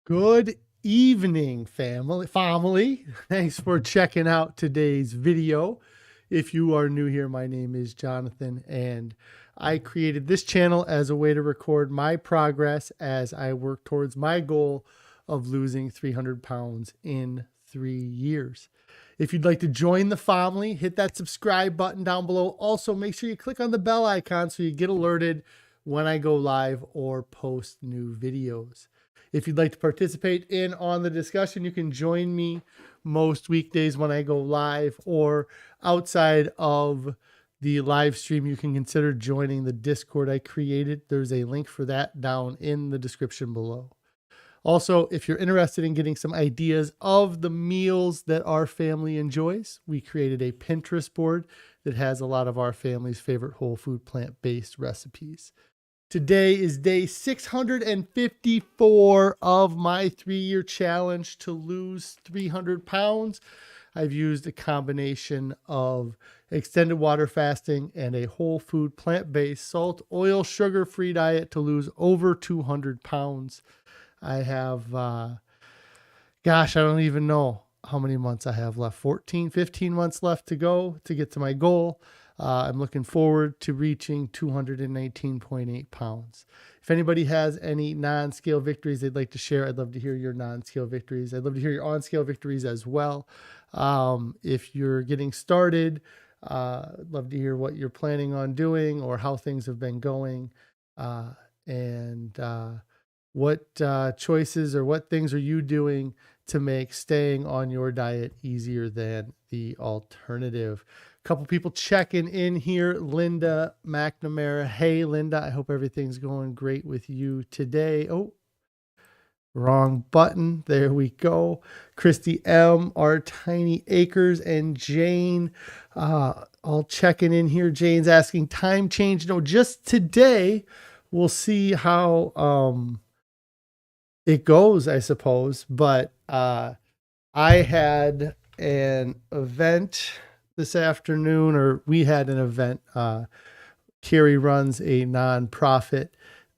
Good evening, family. Thanks for checking out today's video. If you are new here, my name is Jonathan, and I created this channel as a way to record my progress as I work towards my goal of losing 300 pounds in 3 years. If you'd like to join the family, hit that subscribe button down below. Also, make sure you click on the bell icon so you get alerted when I go live or post new videos. If you'd like to participate on the discussion, you can join me most weekdays when I go live, or outside of the live stream, you can consider joining the Discord I created. There's a link for that down in the description below. Also, if you're interested in getting some ideas of the meals that our family enjoys, we created a Pinterest board that has a lot of our family's favorite whole food plant-based recipes. Today is day 654 of my 3-year challenge to lose 300 pounds. I've used a combination of extended water fasting and a whole food plant-based salt, oil, sugar-free diet to lose over 200 pounds. I have, I don't even know how many months I have left. 14, 15 months left to go to get to my goal. I'm looking forward to reaching 219.8 pounds. If anybody has any non-scale victories they'd like to share, I'd love to hear your non-scale victories. I'd love to hear your on-scale victories as well. If you're getting started, I'd love to hear what you're planning on doing or how things have been going. What choices or what things are you doing to make staying on your diet easier than the alternative? A couple people checking in here. Linda McNamara. Hey, Linda, I hope everything's going great with you today. Oh, wrong button. There we go. Christy M, our Tiny Acres, and Jane all checking in here. Jane's asking time change. No, just today. We'll see how it goes, I suppose. But I had an event this afternoon, or we had an event. Carrie runs a nonprofit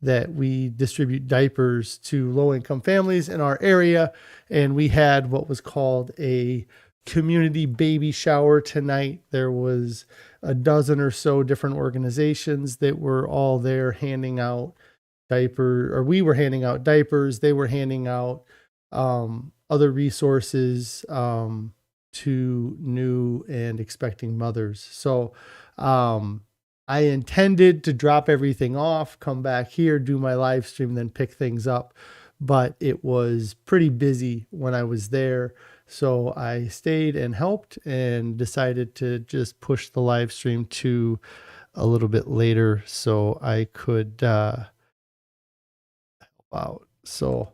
that we distribute diapers to low-income families in our area, and we had what was called a community baby shower tonight. There was a dozen or so different organizations that were all there handing out we were handing out diapers. They were handing out other resources to new and expecting mothers. So I intended to drop everything off, come back here, do my live stream, then pick things up. But it was pretty busy when I was there. So I stayed and helped and decided to just push the live stream to a little bit later so I could help out. So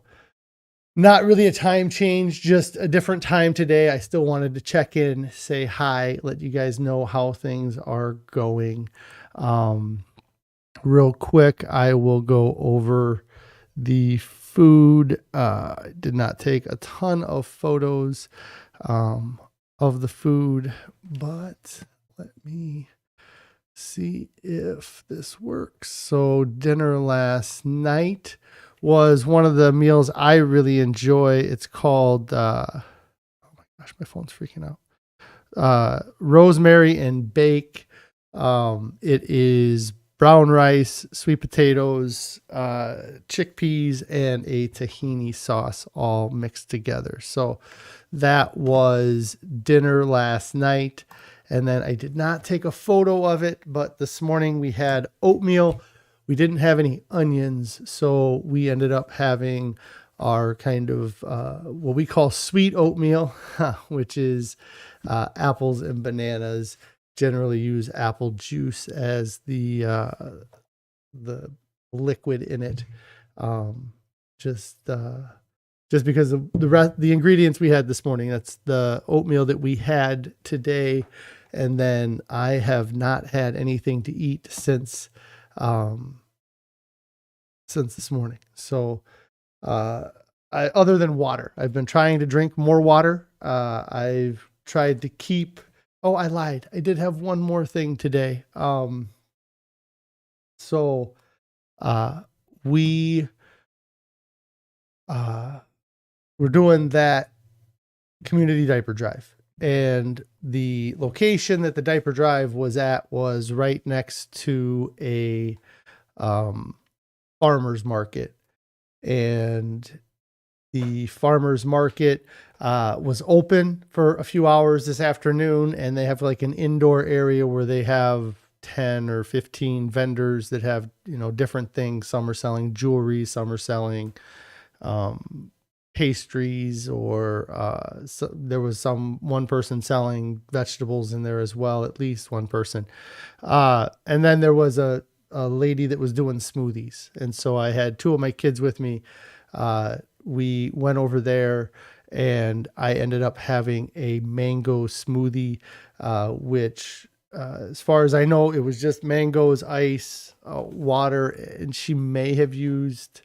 not really a time change, just a different time today. I still wanted to check in, say hi, let you guys know how things are going. Real quick, I will go over the food. I did not take a ton of photos of the food, but let me see if this works. So dinner last night was one of the meals I really enjoy. It's called, oh my gosh, my phone's freaking out. Rosemary and bake. It is brown rice, sweet potatoes, chickpeas, and a tahini sauce all mixed together. So that was dinner last night. And then I did not take a photo of it, but this morning we had oatmeal. We didn't have any onions, so we ended up having our kind of what we call sweet oatmeal, which is apples and bananas. Generally use apple juice as the liquid in it, just because of the ingredients we had this morning. That's the oatmeal that we had today, and then I have not had anything to eat since this morning. So other than water, I've been trying to drink more water. I've tried to keep. Oh, I lied. I did have one more thing today. We we're doing that community diaper drive. And the location that the diaper drive was at was right next to a farmer's market. And the farmer's market was open for a few hours this afternoon, and they have like an indoor area where they have 10 or 15 vendors that have, different things. Some are selling jewelry, some are selling pastries, or so there was one person selling vegetables in there as well, at least one person. And then there was a lady that was doing smoothies. And so I had two of my kids with me. We went over there and I ended up having a mango smoothie, which, as far as I know, it was just mangoes, ice, water, and she may have used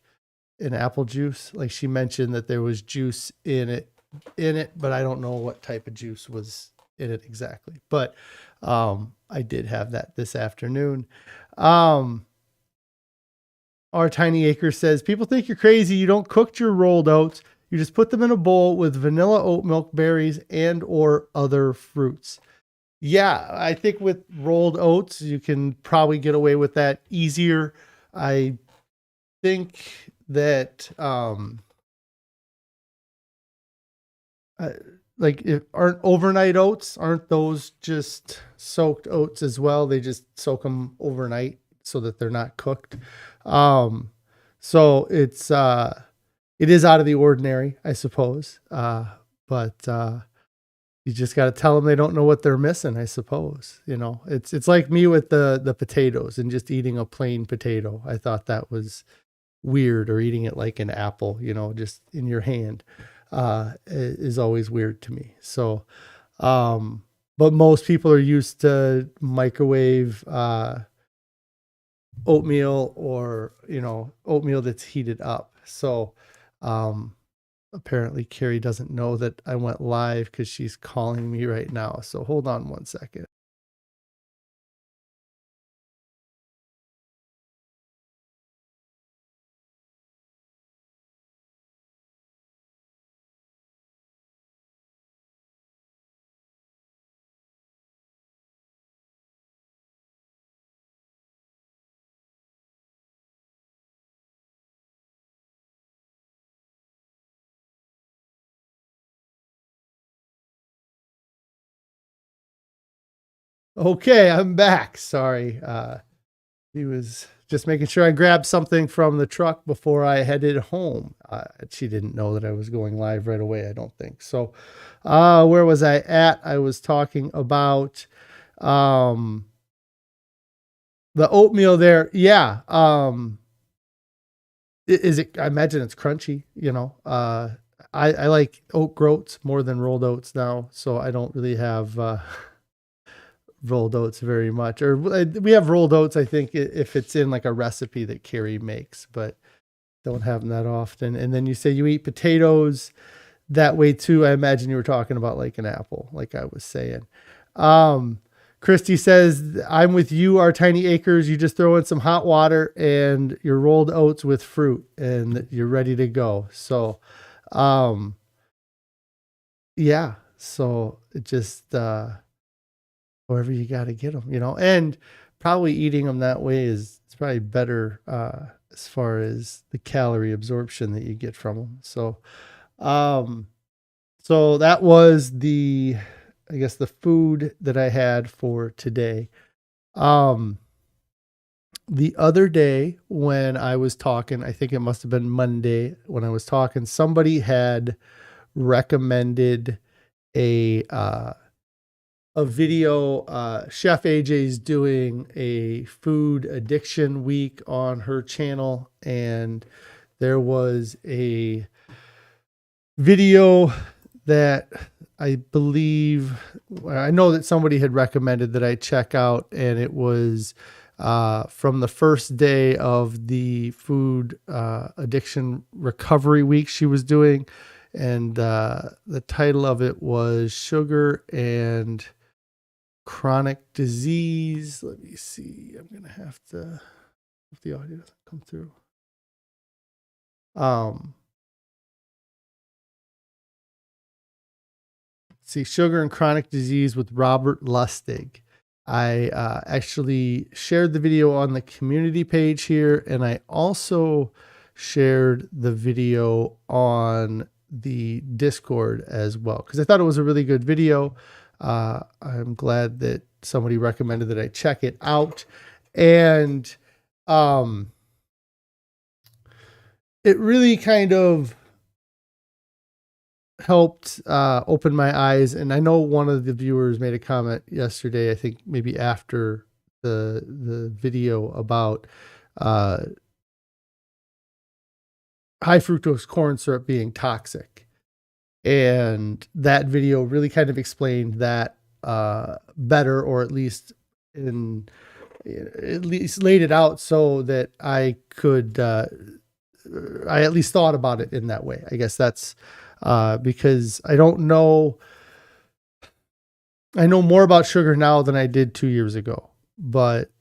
an apple juice. Like she mentioned that there was juice in it, but I don't know what type of juice was in it exactly. But I did have that this afternoon. Our Tiny Acre says, people think you're crazy. You don't cook your rolled oats. You just put them in a bowl with vanilla oat milk, berries, and or other fruits. Yeah, I think with rolled oats, you can probably get away with that easier. I think that aren't overnight oats, aren't those just soaked oats as well? They just soak them overnight so that they're not cooked. So it is out of the ordinary, I suppose. But you just got to tell them they don't know what they're missing, I suppose. It's like me with the potatoes and just eating a plain potato. I thought that was weird, or eating it like an apple, just in your hand, is always weird to me. So, but most people are used to microwave, oatmeal, or, oatmeal that's heated up. So, apparently Carrie doesn't know that I went live because she's calling me right now. So hold on one second. Okay, I'm back. Sorry. He was just making sure I grabbed something from the truck before I headed home. She didn't know that I was going live right away, I don't think. So, where was I at? I was talking about the oatmeal there. Yeah. Is it? I imagine it's crunchy. I like oat groats more than rolled oats now, so I don't really have rolled oats very much. Or we have rolled oats, I think, if it's in like a recipe that Carrie makes, but don't have them that often. And then you say you eat potatoes that way too. I imagine you were talking about like an apple, like I was saying. Christy says, I'm with you, our Tiny Acres. You just throw in some hot water and your rolled oats with fruit and you're ready to go. So, yeah. So it just, wherever you got to get them, and probably eating them that way is it's probably better, as far as the calorie absorption that you get from them. So, so that was I guess the food that I had for today. The other day when I was talking, I think it must have been Monday when I was talking, somebody had recommended a video. Chef AJ's doing a food addiction week on her channel, and there was a video that I know that somebody had recommended that I check out, and it was from the first day of the food addiction recovery week she was doing. And the title of it was Sugar and Chronic Disease. Let me see. I'm going to have to, if the audio doesn't come through. see, Sugar and Chronic Disease with Robert Lustig. I actually shared the video on the community page here, and I also shared the video on the Discord as well, because I thought it was a really good video. I'm glad that somebody recommended that I check it out. And it really kind of helped open my eyes. And I know one of the viewers made a comment yesterday, I think maybe after the video, about high fructose corn syrup being toxic. And that video really kind of explained that better, or at least laid it out so that I could, I at least thought about it in that way. I guess that's because I don't know. I know more about sugar now than I did 2 years ago, but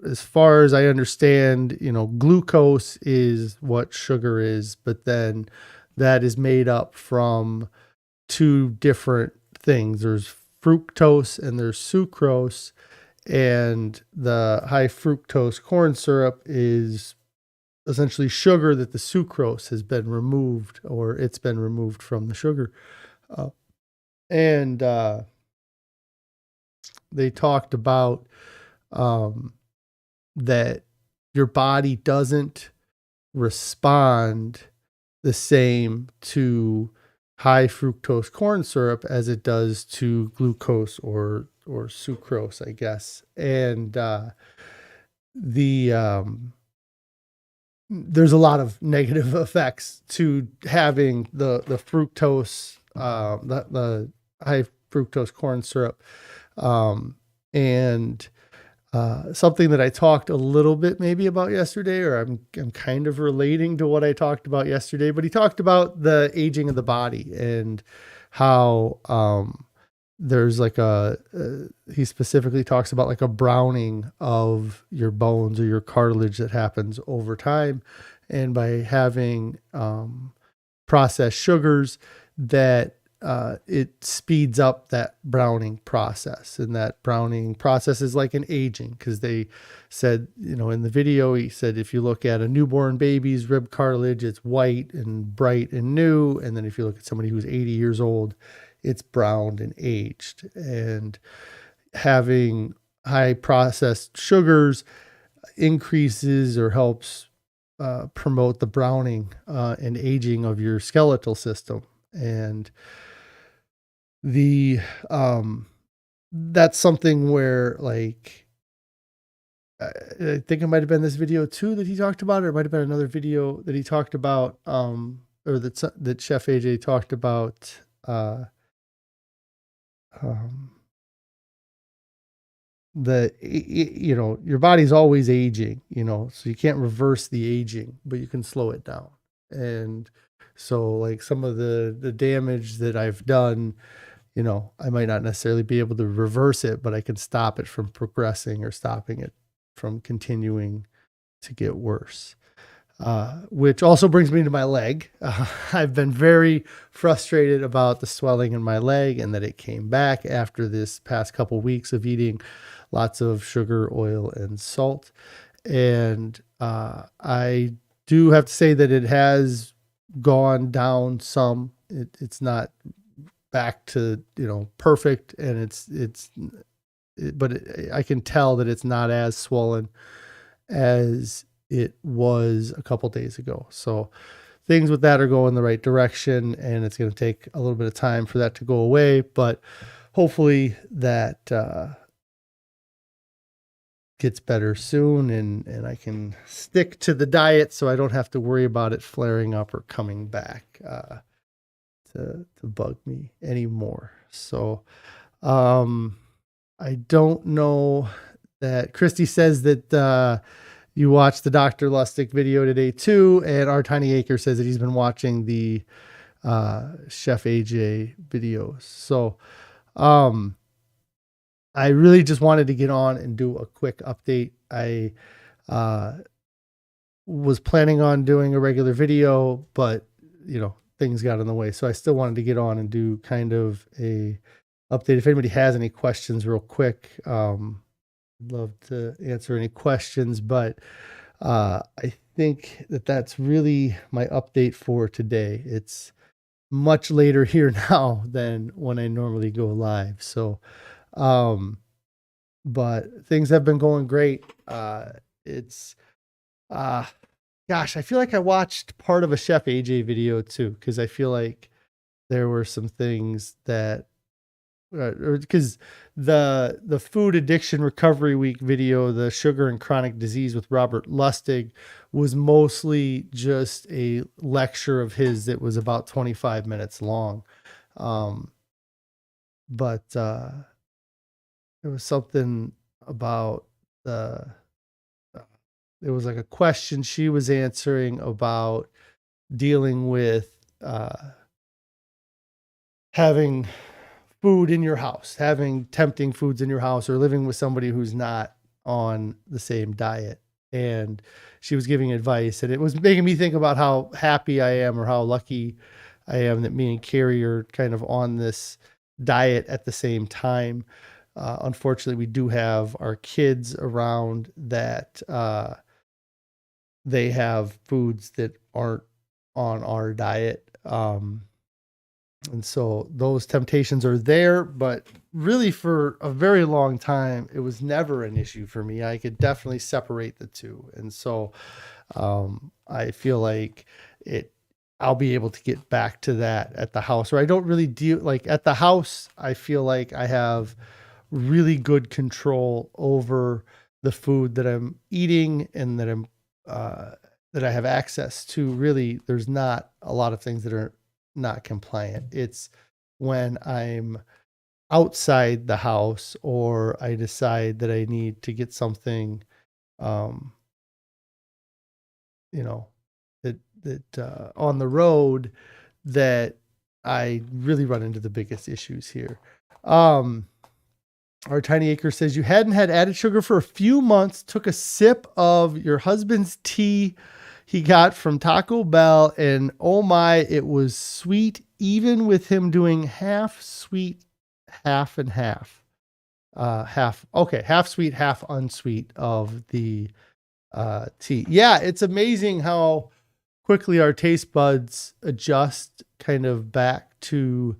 as far as I understand, glucose is what sugar is, but then that is made up from two different things. There's fructose and there's sucrose, and the high fructose corn syrup is essentially sugar that the sucrose has been removed, or it's been removed from the sugar. And they talked about that your body doesn't respond the same to high fructose corn syrup as it does to glucose or sucrose, I guess. And there's a lot of negative effects to having the fructose, the high fructose corn syrup. And something that I talked a little bit maybe about yesterday, or I'm kind of relating to what I talked about yesterday, but he talked about the aging of the body and how there's like he specifically talks about like a browning of your bones or your cartilage that happens over time. And by having processed sugars, that it speeds up that browning process. And that browning process is like an aging, because they said, in the video, he said, if you look at a newborn baby's rib cartilage, it's white and bright and new. And then if you look at somebody who's 80 years old, it's browned and aged. And having high processed sugars increases or helps promote the browning and aging of your skeletal system. And that's something where, like, I think it might have been this video too that he talked about, or it might have been another video that he talked about, or that Chef AJ talked about, your body's always aging, so you can't reverse the aging, but you can slow it down. And so, like, some of the damage that I've done, I might not necessarily be able to reverse it, but I can stop it from progressing or stopping it from continuing to get worse. Which also brings me to my leg. I've been very frustrated about the swelling in my leg, and that it came back after this past couple weeks of eating lots of sugar, oil, and salt. And I do have to say that it has gone down some. It's not back to perfect, and but I can tell that it's not as swollen as it was a couple days ago. So things with that are going the right direction, and it's going to take a little bit of time for that to go away, but hopefully that gets better soon, and I can stick to the diet so I don't have to worry about it flaring up or coming back to bug me anymore. So I don't know that Christy says that you watched the Dr. Lustig video today too, and our Tiny Acre says that he's been watching the Chef AJ videos. So I really just wanted to get on and do a quick update. I was planning on doing a regular video, but things got in the way. So I still wanted to get on and do kind of a update. If anybody has any questions real quick, I'd love to answer any questions, but I think that that's really my update for today. It's much later here now than when I normally go live. So, but things have been going great. It's, uh, gosh, I feel like I watched part of a Chef AJ video too, because I feel like there were some things that, or because the food addiction recovery week video, the sugar and chronic disease with Robert Lustig, was mostly just a lecture of his that was about 25 minutes long. But there was something about the, it was like a question she was answering about dealing with having food in your house, having tempting foods in your house, or living with somebody who's not on the same diet. And she was giving advice, and it was making me think about how happy I am, or how lucky I am that me and Carrie are kind of on this diet at the same time. Unfortunately, we do have our kids around that they have foods that aren't on our diet. And so those temptations are there, but really for a very long time, it was never an issue for me. I could definitely separate the two. And so I feel like I'll be able to get back to that at the house, where I don't really deal, like at the house, I feel like I have really good control over the food that I'm eating, and that that I have access to. Really, there's not a lot of things that are not compliant. It's when I'm outside the house, or I decide that I need to get something, you know, that on the road, that I really run into the biggest issues here. Our Tiny Acre says, you hadn't had added sugar for a few months, took a sip of your husband's tea he got from Taco Bell, and oh my, it was sweet, even with him doing half sweet, half and half. Half sweet, half unsweet of the tea. Yeah, it's amazing how quickly our taste buds adjust kind of back to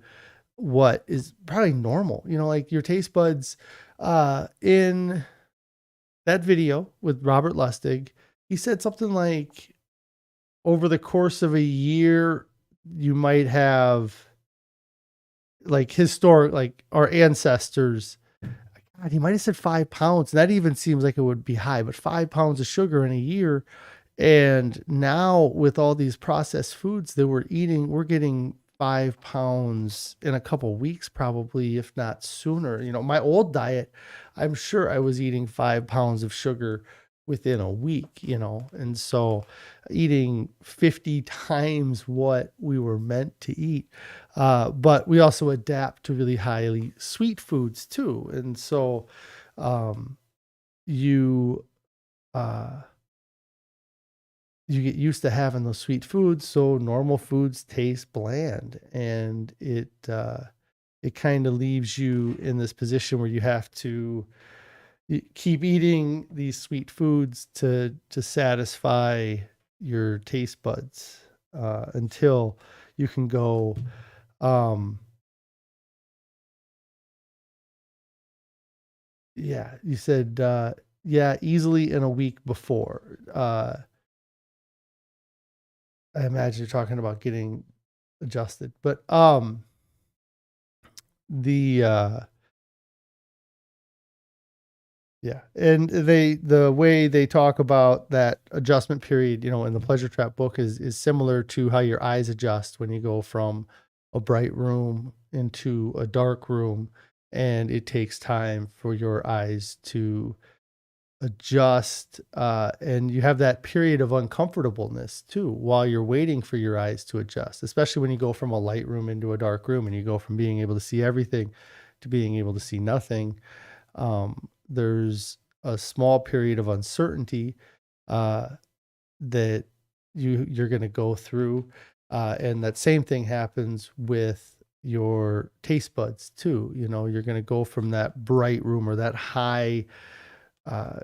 what is probably normal. You know, like your taste buds in that video with Robert Lustig, he said something like, over the course of a year, you might have, like, historic, like our ancestors, God, he might have said 5 pounds. That even seems like it would be high, but 5 pounds of sugar in a year. And now with all these processed foods that we're eating, we're getting 5 pounds in a couple weeks, probably, if not sooner. You know, my old diet, I'm sure I was eating 5 pounds of sugar within a week, you know, and so eating 50 times what we were meant to eat. But we also adapt to really highly sweet foods too. And so you get used to having those sweet foods, so normal foods taste bland, and it kind of leaves you in this position where you have to keep eating these sweet foods to satisfy your taste buds until you can go yeah, you said yeah, easily in a week before. I imagine you're talking about getting adjusted, but the yeah, and the way they talk about that adjustment period, you know, in the Pleasure Trap book is similar to how your eyes adjust when you go from a bright room into a dark room, and it takes time for your eyes to adjust, and you have that period of uncomfortableness too while you're waiting for your eyes to adjust, especially when you go from a light room into a dark room, and you go from being able to see everything to being able to see nothing. There's a small period of uncertainty that you're going to go through. And that same thing happens with your taste buds too. You know, you're going to go from that bright room or that high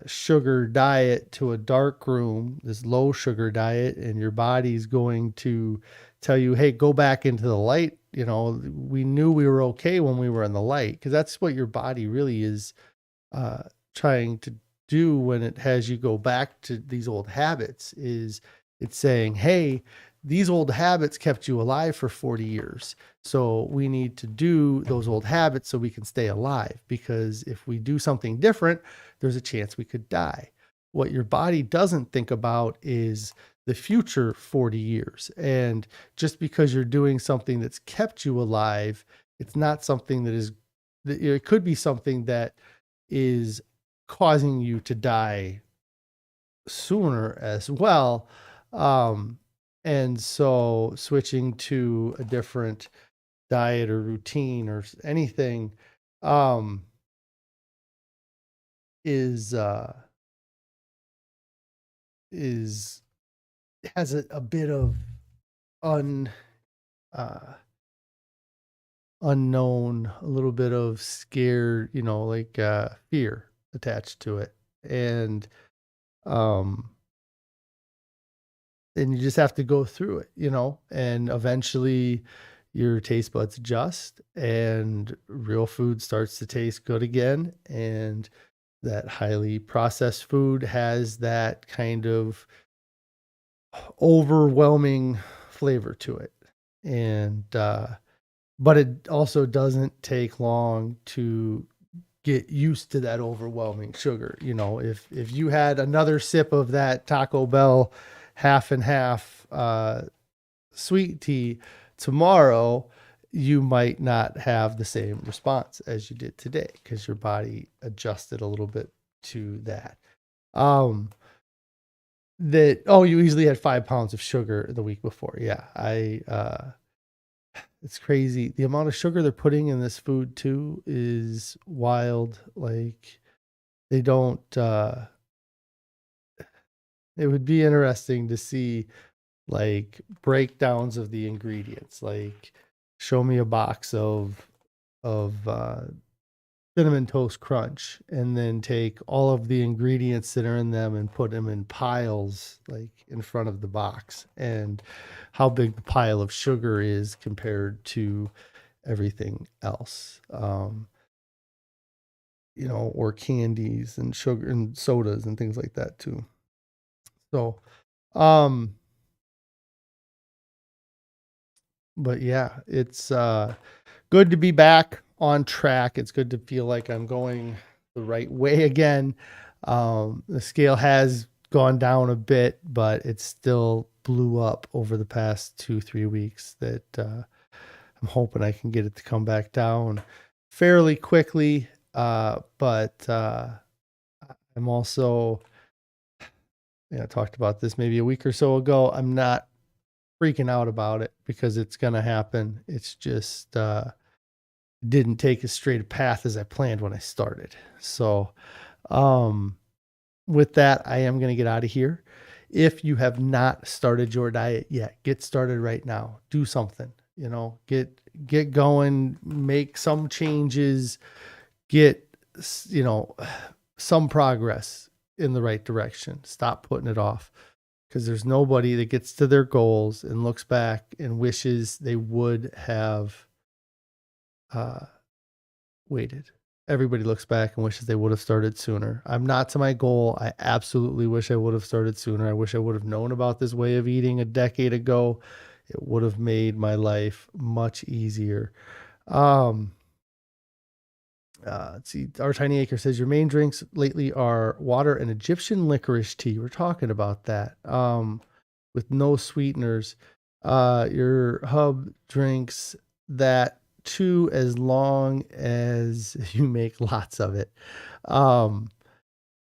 sugar diet to a dark room, this low sugar diet, and your body's going to tell you, hey, go back into the light. You know, we knew we were okay when we were in the light, because that's what your body really is trying to do when it has you go back to these old habits. Is it's saying, hey, these old habits kept you alive for 40 years. So we need to do those old habits so we can stay alive, because if we do something different, there's a chance we could die. What your body doesn't think about is the future 40 years. And just because you're doing something that's kept you alive, it's not something that is, it could be something that is causing you to die sooner as well. And so switching to a different diet or routine or anything, is has a bit of unknown, a little bit of scared, you know, like fear attached to it. And you just have to go through it, you know, and eventually your taste buds adjust and real food starts to taste good again. And that highly processed food has that kind of overwhelming flavor to it. And, but it also doesn't take long to get used to that overwhelming sugar. You know, if you had another sip of that Taco Bell half and half sweet tea tomorrow, you might not have the same response as you did today, because your body adjusted a little bit to that. You easily had 5 pounds of sugar the week before. Yeah. It's crazy. The amount of sugar they're putting in this food too is wild. Like, they don't, it would be interesting to see like breakdowns of the ingredients. Like, show me a box of cinnamon toast crunch, and then take all of the ingredients that are in them and put them in piles, like in front of the box, and how big the pile of sugar is compared to everything else. You know, or candies and sugar and sodas and things like that too. So, but yeah, it's good to be back on track. It's good to feel like I'm going the right way again. The scale has gone down a bit, but it still blew up over the past 2-3 weeks. That I'm hoping I can get it to come back down fairly quickly. But I'm also, I talked about this maybe a week or so ago. I'm not freaking out about it, because it's going to happen. It's just didn't take as straight a path as I planned when I started. So with that, I am going to get out of here. If you have not started your diet yet, get started right now. Do something, you know, get going, make some changes, get, you know, some progress in the right direction. Stop putting it off, because there's nobody that gets to their goals and looks back and wishes they would have waited. Everybody looks back and wishes they would have started sooner. I'm not to my goal. I absolutely wish I would have started sooner. I wish I would have known about this way of eating a decade ago. It would have made my life much easier. Let's see. Our Tiny Acre says your main drinks lately are water and Egyptian licorice tea. We're talking about that. With no sweeteners. Your hub drinks that too, as long as you make lots of it. And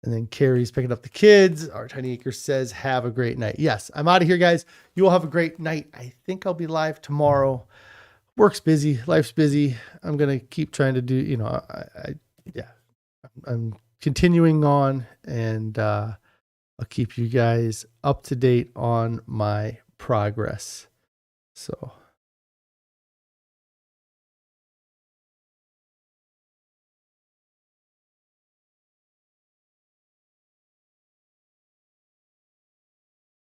then Carrie's picking up the kids. Our Tiny Acre says, have a great night. Yes, I'm out of here, guys. You all have a great night. I think I'll be live tomorrow. Work's busy. Life's busy. I'm going to keep trying to do, you know, I'm continuing on, and I'll keep you guys up to date on my progress. So